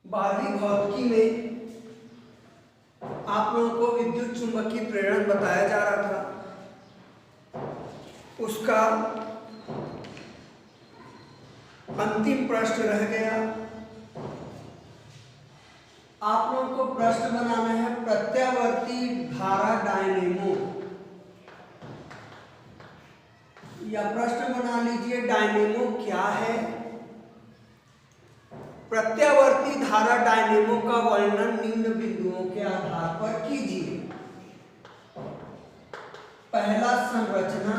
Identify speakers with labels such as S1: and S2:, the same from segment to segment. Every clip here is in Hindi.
S1: 12वीं भौतिकी में आप लोगों को विद्युत चुंबकीय प्रेरण बताया जा रहा था। उसका अंतिम प्रश्न रह गया। आप लोगों को प्रश्न बनाना है प्रत्यावर्ती धारा डायनेमो, या प्रश्न बना लीजिए डायनेमो क्या है। प्रत्यावर्ती धारा डायनेमो का वर्णन निम्न बिंदुओं के आधार पर कीजिए। पहला, संरचना।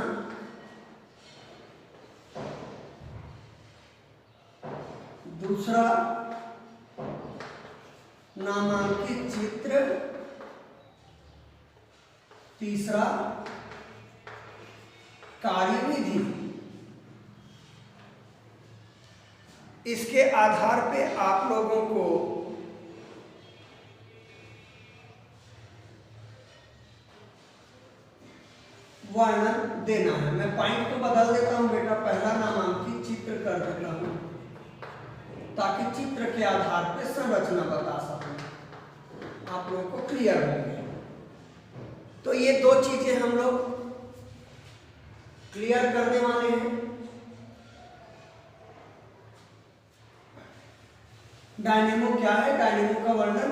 S1: दूसरा, नामांकित चित्र। तीसरा, कार्यविधि। इसके आधार पे आप लोगों को वर्णन देना है। मैं पॉइंट को बदल देता हूं बेटा। पहला, नामांकित चित्र कर देता हूं ताकि चित्र के आधार पे संरचना बता सकूं, आप लोगों को क्लियर हो गया। तो ये दो चीजें हम लोग क्लियर करने वाले हैं। डायनेमो क्या है, डायनेमो का वर्णन,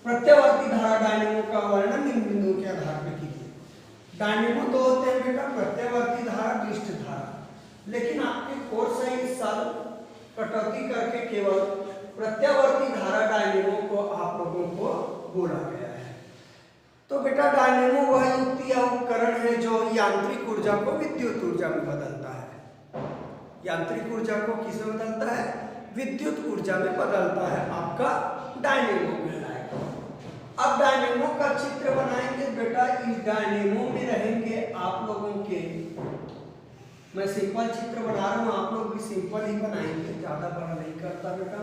S1: प्रत्यावर्ती धारा डायनेमो का वर्णन निम्न बिंदुओं के आधार पर कीजिए। डायनेमो दो होते हैं बेटा, प्रत्यावर्ती धारा, विशिष्ट धारा। लेकिन आपके कोर्स है इस साल कटौती करके केवल प्रत्यावर्ती धारा डायनेमो को आप लोगों को बोला गया है। तो बेटा डायनेमो वह युक्ति या उपकरण है जो यांत्रिक ऊर्जा को विद्युत ऊर्जा में बदलता है। यांत्रिक ऊर्जा को किसमें बदलता है? विद्युत ऊर्जा में बदलता है। आपका डायनेमो कहलाएगा। अब डायनेमो का चित्र बनाएंगे बेटा। इस डायनेमो में रहेंगे आप लोगों के, मैं सिंपल चित्र बना रहा हूं, आप लोग भी सिंपल ही बनाएंगे, ज्यादा बड़ा नहीं करता बेटा।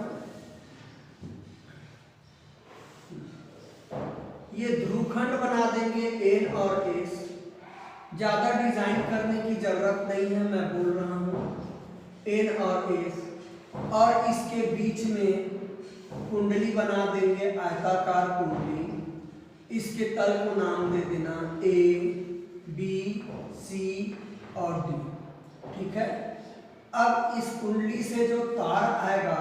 S1: ये ध्रुवखंड बना देंगे N और S। ज्यादा डिजाइन करने की जरूरत नहीं है, मैं बोल रहा हूं N और S। और इसके बीच में कुंडली बना देंगे, आयताकार कुंडली। इसके तल को नाम दे देना A, B, C और D। ठीक है। अब इस कुंडली से जो तार आएगा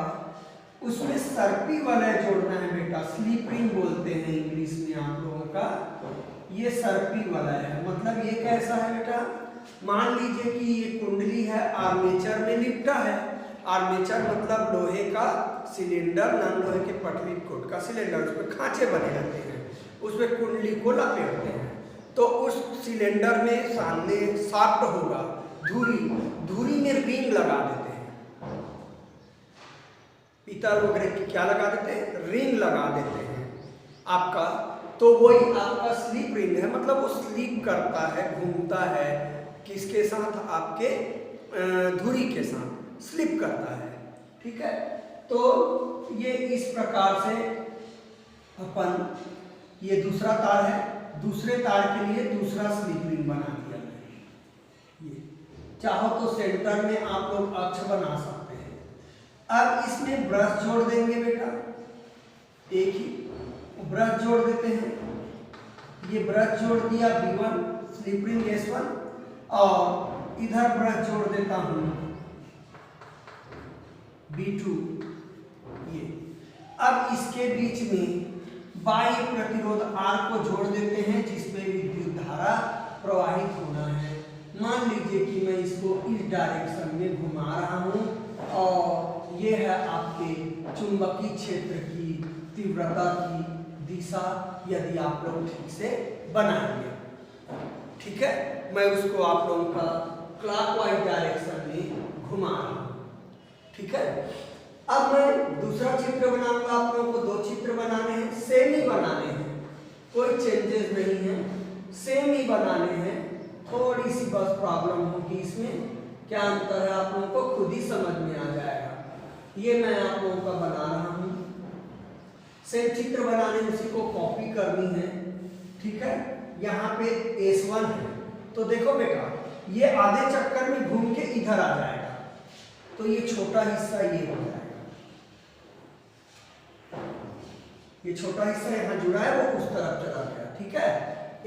S1: उसमें सर्पी वलय जोड़ना है बेटा। स्लिप रिंग बोलते हैं इंग्लिश में आप लोगों का। ये सर्पी वलय है। मतलब ये कैसा है बेटा? मान लीजिए कि ये कुंडली है, आर्मेचर में लिपटा है। आर्मेचर मतलब लोहे का सिलेंडर, नन लोहे के पटरी कोट का सिलेंडर, उसमें खांचे बने रहते हैं, उसमें कुंडली को लपेटते हैं। तो उस सिलेंडर में सामने शाफ्ट होगा, धुरी, धुरी में रिंग लगा देते हैं। पीतल वगैरह की क्या लगा देते हैं? रिंग लगा देते हैं आपका। तो वही आपका स्लिप रिंग है। मतलब वो स्लिप करता है, घूमता है, किसके साथ? आपके धुरी के साथ स्लिप करता है। ठीक है। तो ये इस प्रकार से अपन, ये दूसरा तार है, दूसरे तार के लिए दूसरा स्लिप रिंग बना दिया। ये चाहो तो सेंटर में आप लोग अक्ष बना सकते हैं। अब इसमें ब्रश जोड़ देंगे बेटा। एक ही ब्रश जोड़ देते हैं। ये ब्रश जोड़ दिया B1, स्लिप रिंग S1, और इधर ब्रश जोड़ देता हूं B2। ये अब इसके बीच में बाह्य प्रतिरोध R को जोड़ देते हैं, जिसमें विद्युत धारा प्रवाहित होना है। मान लीजिए कि मैं इसको इस डायरेक्शन में घुमा रहा हूं, और ये है आपके चुंबकीय क्षेत्र की तीव्रता की दिशा, यदि आप लोग ठीक से बनाएंगे। ठीक है। मैं उसको आप लोगों का क्लॉकवाइज डायरेक्शन में घुमा रहा हूं। ठीक है। अब मैं दूसरा चित्र बनाऊंगा। आप लोगों को दो चित्र बनाने हैं, सेम ही बनाने हैं, कोई चेंजेस नहीं है, सेम ही बनाने हैं। थोड़ी सी बस प्रॉब्लम होगी इसमें, क्या अंतर है आप लोगों को खुद ही समझ में आ जाएगा। ये मैं आप लोगों का बना रहा हूं। सेम चित्र बनाने में उसी को कॉपी करनी है। ठीक है। यहाँ पे S1 है, तो देखो बेटा ये आधे चक्कर में घूम के इधर आ जाएगा, तो ये छोटा हिस्सा ये हो जाएगा। ये छोटा हिस्सा यहाँ जुड़ा है वो उस तरफ चला गया, ठीक है।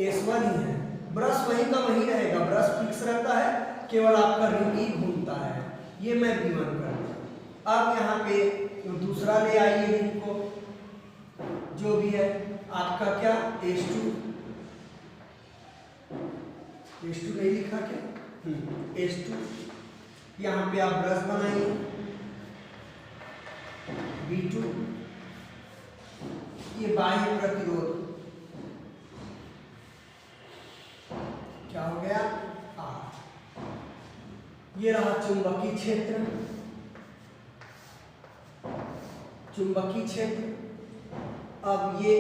S1: S1 ही है, ब्रश वहीं का वहीं रहेगा, ब्रश फिक्स रहता है, केवल आपका रिंग ही घूमता है। ये मैं B1 कर दिया। अब यहाँ पे दूसरा ले आइए रिंग को, जो भी है आपका क्या S2 नहीं लिखा क्या, S2। यहाँ पे आप ब्रश बनाइए B2, ये बाह्य प्रतिरोध क्या हो गया R। ये रहा चुंबकीय क्षेत्र, चुंबकीय क्षेत्र। अब ये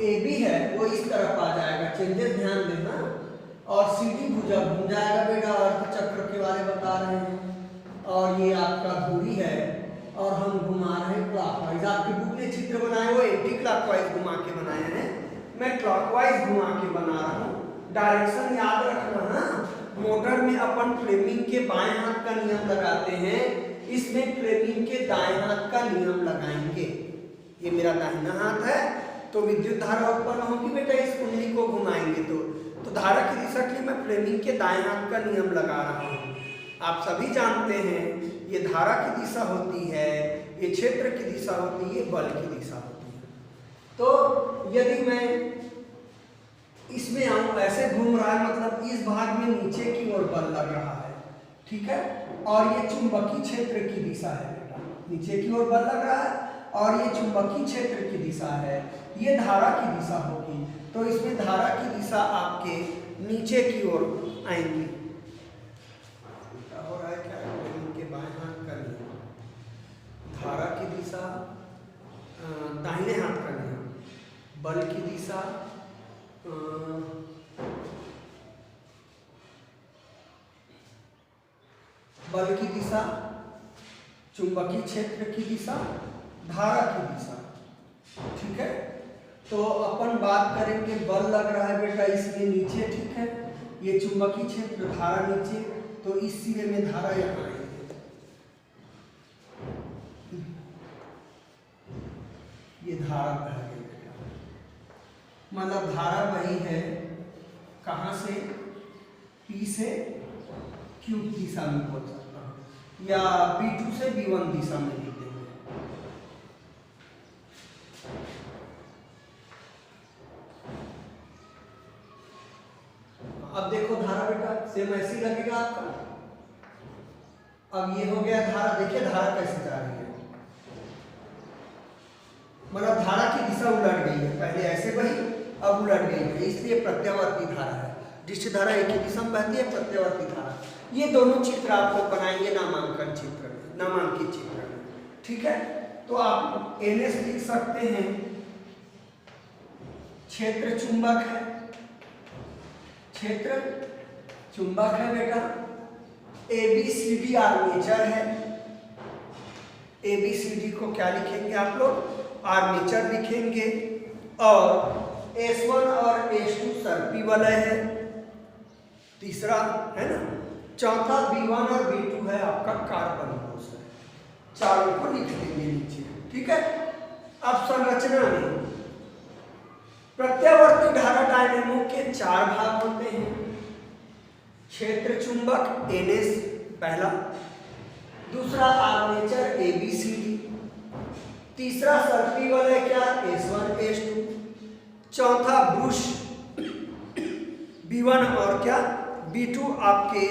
S1: AB है वो इस तरफ आ जाएगा, चेंजेस ध्यान देना। और CD भुजा घूम जाएगा बेटा, अर्थ चक्र के बारे बता रहे हैं। और ये आपका धुरी है और हम घुमा रहे हैं क्लॉकवाइज। आपके बुक ने चित्र बनाए वो एंटी क्लॉकवाइज घुमा के बनाए हैं, मैं क्लॉकवाइज घुमा के बना रहा हूँ। डायरेक्शन याद रखना ना, मोटर में अपन फ्लेमिंग के बाएं हाथ का नियम लगाते हैं, इसमें फ्लेमिंग के दाएं हाथ का नियम लगाएंगे। ये मेरा दाहिना हाथ है तो विद्युत धारा उत्पन्न होगी बेटा, इस कुंडली को घुमाएंगे तो धारा की दिशा के लिए मैं फ्लेमिंग के दाएं हाथ का नियम लगा रहा हूँ। आप सभी जानते हैं ये धारा की दिशा होती है, ये क्षेत्र की दिशा होती है, ये बल की दिशा होती है। तो यदि मैं इसमें आऊं, ऐसे घूम रहा है मतलब इस भाग में नीचे की ओर बल लग रहा है, ठीक है। और ये चुंबकीय क्षेत्र की दिशा है बेटा, नीचे की ओर बल लग रहा है और ये चुंबकीय क्षेत्र की दिशा है, ये धारा की दिशा होगी। तो इसमें धारा की दिशा आपके नीचे की ओर आएंगी। हो रहा है क्या, इनके बाएं हाथ का नियम, धारा की दिशा दाहिने हाथ का नियम, बल की दिशा बल की दिशा, चुंबकीय क्षेत्र की दिशा, धारा की दिशा, ठीक है। तो अपन बात करेंगे, बल लग रहा है बेटा इसमें नीचे, ठीक है। ये चुंबकीय क्षेत्र, धारा नीचे, तो इस सिरे में धारा यहाँ आएगी, ये धारा बह गई बेटा, मतलब धारा बही है कहाँ से, P से Q दिशा में बोल सकता हूँ, या B2 से B1 दिशा में लिख देंगे। अब देखो धारा बेटा सेम ऐसी लगेगा आपका। अब ये हो गया धारा, देखिए धारा कैसे जा रही है, मतलब धारा की दिशा उलट गई है, पहले ऐसे बही अब उलट गई है, इसलिए प्रत्यावर्ती धारा है। दृश्य धारा एक ही दिशा में बहती है, प्रत्यावर्ती धारा। ये दोनों चित्र आपको बनाएंगे नामांकन चित्र में, नामांकित चित्र में, ठीक है। तो आप NS लिख सकते हैं, क्षेत्र चुंबक है, क्षेत्र चुंबक है बेटा। ABCD आर्मेचर है, ABCD को क्या लिखेंगे आप लोग, आर्मेचर लिखेंगे। और S1 और S2 सर्पी वलय है, तीसरा है ना। चौथा B1 और B2 है आपका कार्बन कोश है। चारों को लिख देंगे नीचे, ठीक है। अब संरचना में प्रत्यावर्ती धारा डायनेमो के 4 भाग होते हैं। क्षेत्र चुंबक NS पहला, दूसरा आर्मेचर ABCD, तीसरा सर्पी वलय क्या S1 S2, चौथा ब्रूश B1 और क्या B2, आपके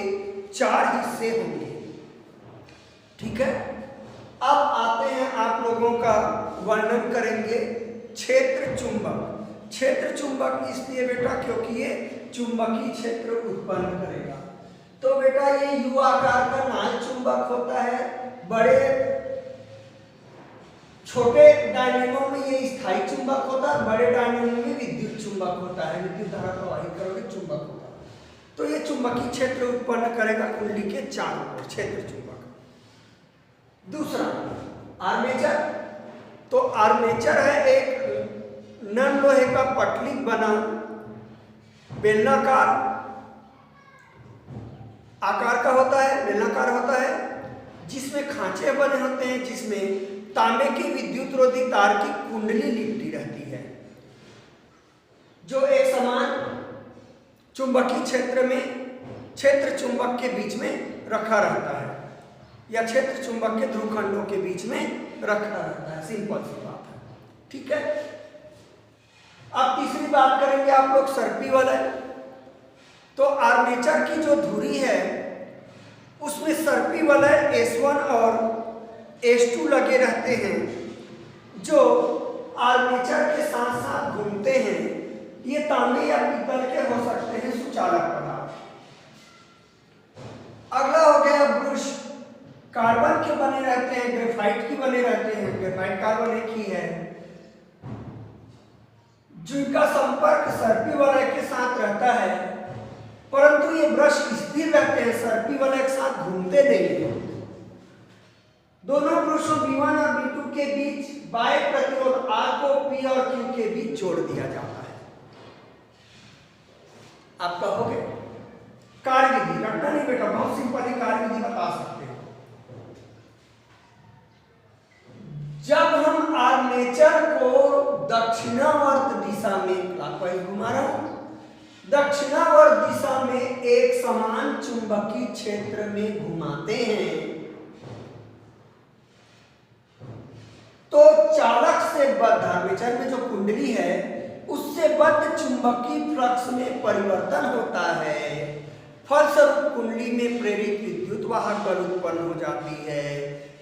S1: 4 हिस्से होंगे, ठीक है। अब आते हैं आप लोगों का वर्णन करेंगे क्षेत्र चुंबक। क्षेत्र चुंबक इसलिए बेटा क्योंकि ये चुंबकीय क्षेत्र उत्पन्न करेगा। तो बेटा ये U आकार का नाल चुंबक होता है, बड़े छोटे डायनेमो में ये स्थायी चुंबक होता है, बड़े डायनेमो में विद्युत चुंबक होता है, विद्युत धारा प्रवाहित करोगे चुंबक होता है। तो ये चुंबकीय क्षेत्र उत्पन्न करेगा कुंडली के चारों ओर, क्षेत्र चुंबक। दूसरा आर्मेचर, तो आर्मेचर है एक नन लोहे का पटली बना बेलनाकार आकार का होता है, बेलनाकार होता है, जिसमें खांचे बने होते हैं, जिसमें तांबे की विद्युत रोधी तार की कुंडली लिपटी रहती है, जो एक समान चुंबकीय क्षेत्र में क्षेत्र चुंबक के बीच में रखा रहता है, या क्षेत्र चुंबक के ध्रुवखंडों के बीच में रखा रहता है। सिंपल सी बात है, ठीक है। अब तीसरी बात करेंगे आप लोग सर्पी वलय। तो आर्मेचर की जो धुरी है उसमें सर्पी वलय S1 और S2 लगे रहते हैं, जो आर्मेचर के साथ साथ घूमते हैं। ये तांबे या पीतल के हो सकते हैं सुचालक पदार्थ। अगला हो गया ब्रश। कार्बन के बने रहते हैं, ग्रेफाइट की बने रहते हैं। ग्रेफाइट कार्बन एक ही है, जिनका संपर्क सर्पी वलय के साथ रहता है, परंतु ये ब्रश स्थिर रहते हैं, सर्पी वलय के साथ घूमते नहीं। दोनों ब्रशों B1 और B2 के बीच बाह्य प्रतिरोध R को P और Q के बीच जोड़ दिया जाता है। आप कहोगे कार्यविधि रटना नहीं बेटा, बहुत सिंपल ही कार्यविधि बता सकते हैं। जब हम आर्मेचर को दक्षिणावर्त दिशा में क्लॉकवाइज घुमा रहा हूं, दक्षिणावर्त दिशा में एक समान चुंबकीय क्षेत्र में घुमाते हैं, तो चालक से बद्ध आर्मेचर में जो कुंडली है उससे बद्ध चुंबकीय फ्लक्स में परिवर्तन होता है। फलस्वरूप कुंडली में प्रेरित विद्युत वाहक बल उत्पन्न हो जाती है।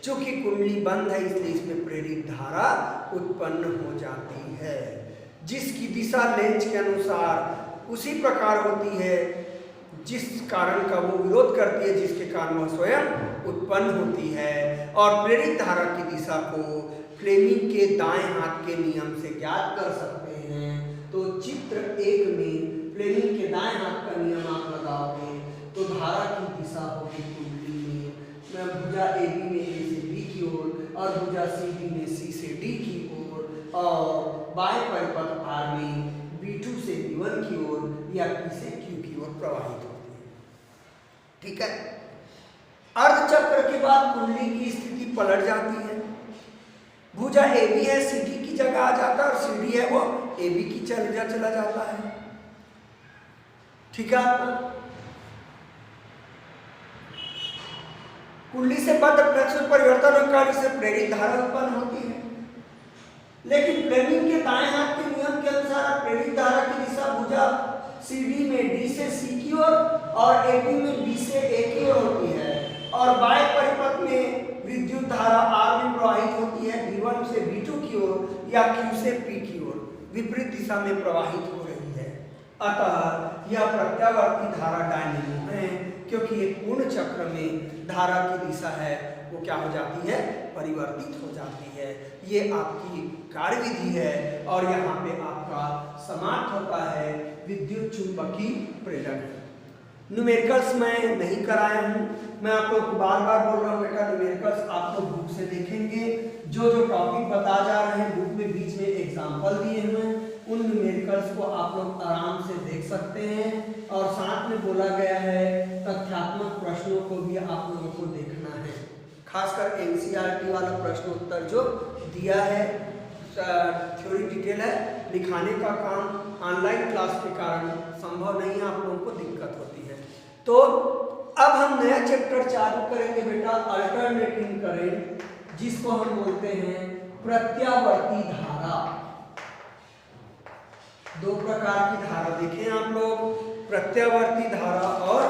S1: चूंकि कुंडली बंद है इसलिए इसमें प्रेरित धारा उत्पन्न हो जाती है, जिसकी दिशा लेंज के अनुसार उसी प्रकार होती है जिस कारण का वो विरोध करती है, जिसके कारण वह स्वयं उत्पन्न होती है। और प्रेरित धारा की दिशा को फ्लेमिंग के दाएं हाथ के नियम से ज्ञात कर सकते हैं। तो चित्र 1 में फ्लेमिंग के दाएं हाथ का नियम आप लगाओगे तो धारा की दिशा होगी कुंडली में भुजा AB में A से B की ओर और भुजा CD में C से D की ओर, और बाह्य परिपथ R में B2 से B1 की ओर या P से Q की ओर प्रवाहित होती है, ठीक है। अर्धचक्र के बाद कुंडली की स्थिति पलट जाती है। भुजा AB है, CD की जगह आ जाता है, और CD है वो AB की जगह चला जाता है, ठीक है। आपको कुंडली से बद्ध फ्लक्स में परिवर्तन होकर इससे प्रेरित धारा उत्पन्न होती है। लेकिन फ्लेमिंग के दाएं हाथ के नियम के अनुसार प्रेरित धारा की दिशा भुजा CD में D से C की ओर और AB में B से A की ओर होती है, और बाह्य परिपथ में विद्युत धारा R में प्रवाहित होती है B1 से B2 की ओर या Q से P की ओर, विपरीत दिशा में प्रवाहित हो रही है। अतः यह प्रत्यावर्ती धारा डायनेमो है, क्योंकि एक पूर्ण चक्र में धारा की दिशा है वो क्या हो जाती है, परिवर्तित हो जाती है। ये आपकी कार्यविधि है, और यहाँ पे आपका समाप्त होता है विद्युत चुंबकीय प्रेरण। न्यूमेरिकल्स मैं नहीं कराया हूँ, मैं आप लोग को बार बार बोल रहा हूँ बेटा, न्यूमेरिकल्स आप लोग बुक से देखेंगे। जो जो टॉपिक बता जा रहे हैं बुक में बीच में एग्जाम्पल दिए हुए हैं, उन न्यूमेरिकल्स को आप लोग आराम से देख सकते हैं। और साथ में बोला गया है तथ्यात्मक प्रश्नों को भी आप लोगों को देखना है, खासकर NCERT वाला प्रश्न उत्तर जो दिया है, थ्योरी डिटेल है, लिखाने का काम ऑनलाइन क्लास के कारण संभव नहीं है, आप लोगों को दिक्कत होती है। तो अब हम नया चैप्टर चालू करेंगे बेटा, अल्टरनेटिंग करंट, जिसको हम बोलते हैं प्रत्यावर्ती धारा। दो प्रकार की धारा देखें आप लोग, प्रत्यावर्ती धारा और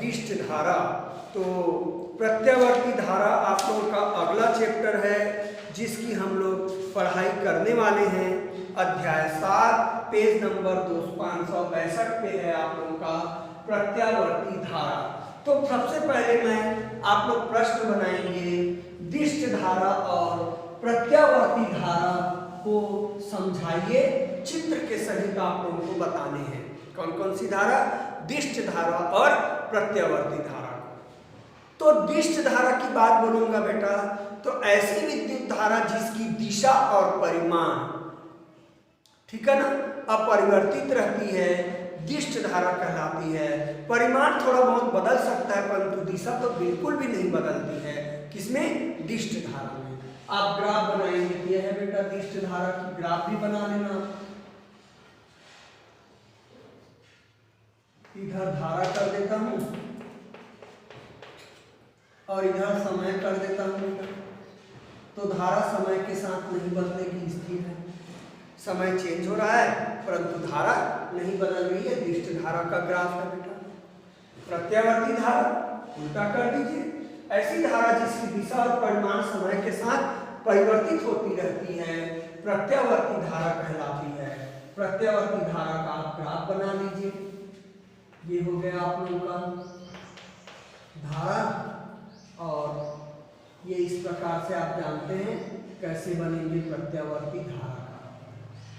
S1: दिष्ट धारा। तो प्रत्यावर्ती धारा आप लोगों का अगला चैप्टर है, जिसकी हम लोग पढ़ाई करने वाले हैं। अध्याय 7 पेज नंबर 562 पे है आप लोगों का प्रत्यावर्ती धारा। तो सबसे पहले मैं आप लोग प्रश्न बनाएंगे, दिष्ट धारा और प्रत्यावर्ती धारा को समझाइए, चित्र के सहित आप लोगों को बताने हैं। कौन कौन सी धारा, दिष्ट धारा और प्रत्यावर्ती धारा। तो दिष्ट धारा की बात बोलूंगा बेटा, तो ऐसी विद्युत धारा जिसकी दिशा और परिमाण, ठीक है ना, अपरिवर्तित रहती है, दिष्ट धारा कहलाती है। परिमाण थोड़ा बहुत बदल सकता है, परंतु दिशा तो बिल्कुल भी नहीं बदलती है। किसमें, दिष्ट धारा में। आप ग्राफ बनाएंगे। यह है बेटा दिष्ट धारा की, ग्राफ भी बना लेना। इधर धारा कर देता हूं और इधर समय कर देता हूं बेटा। तो धारा समय के साथ नहीं बदलेगी, स्थिर है। समय चेंज हो रहा है परंतु धारा नहीं बदल रही है। दिष्ट धारा का ग्राफ है बेटा। प्रत्यावर्ती धारा उल्टा कर दीजिए। ऐसी धारा जिसकी दिशा और परिमाण समय के साथ परिवर्तित होती रहती है प्रत्यावर्ती धारा कहलाती है। प्रत्यावर्ती धारा का आप ग्राफ बना लीजिए। ये हो गया आप लोगों का धारा, और ये इस प्रकार से आप जानते हैं कैसे बनेंगे प्रत्यावर्ती धारा का।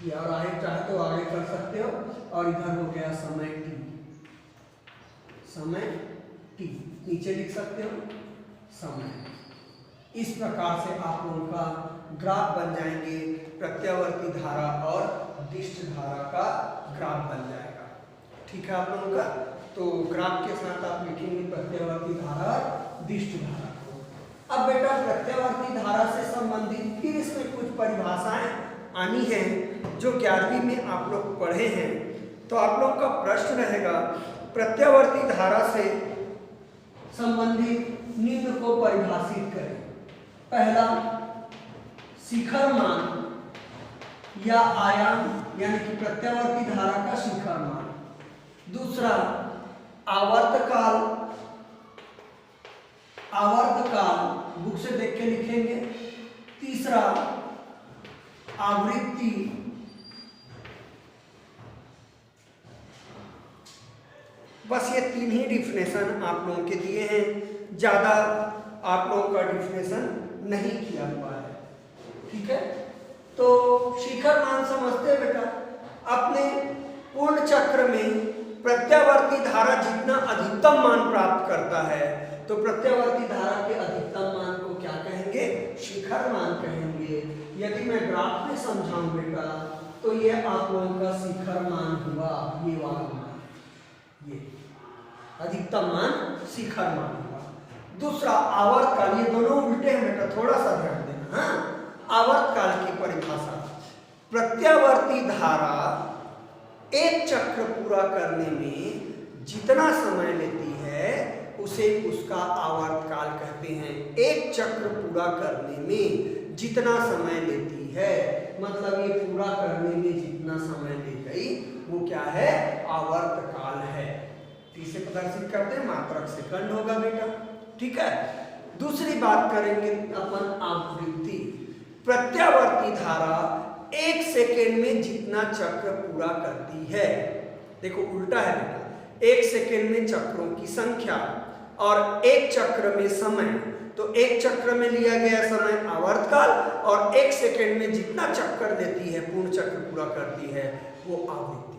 S1: ये और आगे चाहे तो आगे कर सकते हो। और इधर हो गया समय t, समय t नीचे लिख सकते हो समय। इस प्रकार से आप लोगों का ग्राफ बन जाएंगे। प्रत्यावर्ती धारा और दिष्ट धारा का ग्राफ बन जाएगा। ठीक है आप लोगों का। तो ग्राफ के साथ आप लिखेंगे प्रत्यावर्ती धारा और दिष्ट धारा को। अब बेटा प्रत्यावर्ती धारा से संबंधित फिर इसमें कुछ परिभाषाएं आनी हैं जो 11वीं में आप लोग पढ़े हैं। तो आप लोगों का प्रश्न रहेगा प्रत्यावर्ती धारा से संबंधित निम्न को परिभाषित करें। पहला, शिखर मान या आयाम यानी कि प्रत्यावर्ती धारा का शिखर मान। दूसरा, आवर्तकाल, आवर्तकाल बुक से देख के लिखेंगे। तीसरा, आवृत्ति। बस ये 3 ही डिफिनेशन आप लोगों के दिए हैं, ज्यादा आप लोगों का डिफिनेशन नहीं किया हुआ है। ठीक है। तो शिखर मान समझते हैं बेटा। अपने पूर्ण चक्र में प्रत्यावर्ती धारा जितना अधिकतम मान प्राप्त करता है तो प्रत्यावर्ती धारा के अधिकतम मान को क्या कहेंगे? शिखर मान कहेंगे। यदि मैं ग्राफ में समझाऊं बेटा तो ये आप लोगों का शिखर मान हुआ, ये वाला मान, ये अधिकतम मान शिखर मान हुआ। दूसरा, आवर्तकाल। ये दोनों उल्टे हैं बेटा, थोड़ा सा ध्यान देना। हाँ, आवर्तकाल की परिभाषा, प्रत्यावर्ती धारा एक चक्र पूरा करने में जितना समय लेती है उसे उसका आवर्तकाल कहते हैं। एक चक्र पूरा करने में जितना समय लेती है, मतलब ये पूरा करने में जितना समय ले गई वो क्या है? आवर्तकाल है। इसे प्रदर्शित करते हैं, मात्रक सेकंड होगा बेटा। ठीक है। दूसरी बात करेंगे अपन आवृत्ति। प्रत्यावर्ती धारा 1 सेकेंड में जितना चक्र पूरा करती है, देखो उल्टा है बेटा, 1 सेकेंड में चक्रों की संख्या और 1 चक्र में समय। तो 1 चक्र में लिया गया समय आवर्तकाल और 1 सेकेंड में जितना चक्कर लेती है, पूर्ण चक्र पूरा करती है, वो आवृत्ति।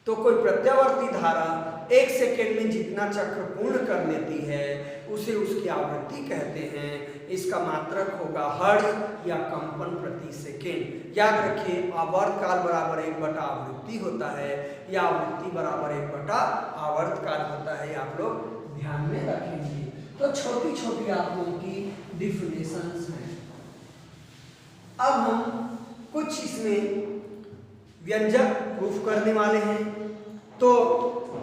S1: तो कोई प्रत्यावर्ती धारा 1 सेकेंड में जितना चक्र पूर्ण कर लेती है उसे उसकी आवृत्ति कहते हैं। इसका मात्रक होगा हर्ट्ज या कंपन प्रति सेकेंड। याद रखिए, आवर्तकाल बराबर 1/आवृत्ति होता है या आवृत्ति बराबर 1/आवर्तकाल होता है। आप लोग ध्यान में रखेंगे। तो छोटी छोटी आप लोगों की डिफिनेशंस हैं। अब हम कुछ इसमें व्यंजक प्रूफ करने वाले हैं। तो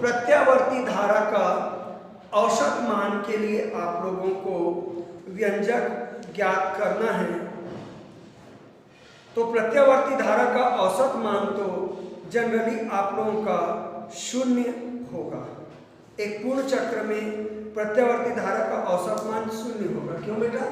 S1: प्रत्यावर्ती धारा का औसत मान के लिए आप लोगों को व्यंजक ज्ञात करना है। तो प्रत्यावर्ती धारा का औसत मान तो जनरली आप लोगों का 0 होगा। एक पूर्ण चक्र में प्रत्यावर्ती धारा का औसत मान 0 होगा। क्यों बेटा?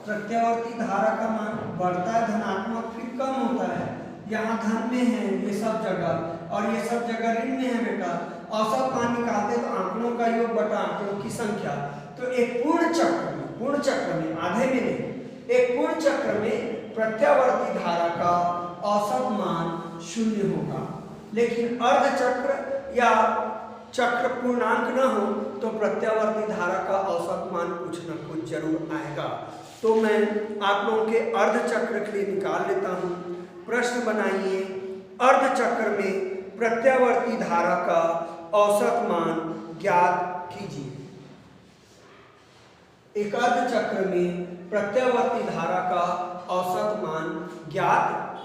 S1: प्रत्यावर्ती धारा का मान बढ़ता है धनात्मक, फिर कम होता है। यहाँ धन में है ये सब जगह और ये सब जगह ऋण में है बेटा। औसत मान निकालते तो आंकड़ों का योग बटा आंकड़ों की संख्या। तो एक पूर्ण चक्र में आधे में नहीं, एक पूर्ण चक्र में प्रत्यावर्ती धारा का औसत मान 0 होगा। लेकिन अर्ध चक्र या चक्र पूर्णांक न हो तो प्रत्यावर्ती धारा का औसत मान कुछ न कुछ जरूर आएगा। तो मैं आप लोगों के अर्ध चक्र के लिए निकाल लेता हूँ। प्रश्न बनाइए, अर्ध चक्र में प्रत्यावर्ती धारा का औसत मान ज्ञात कीजिए। एक अर्ध चक्र में प्रत्यवर्ती धारा का औसत मान ज्ञात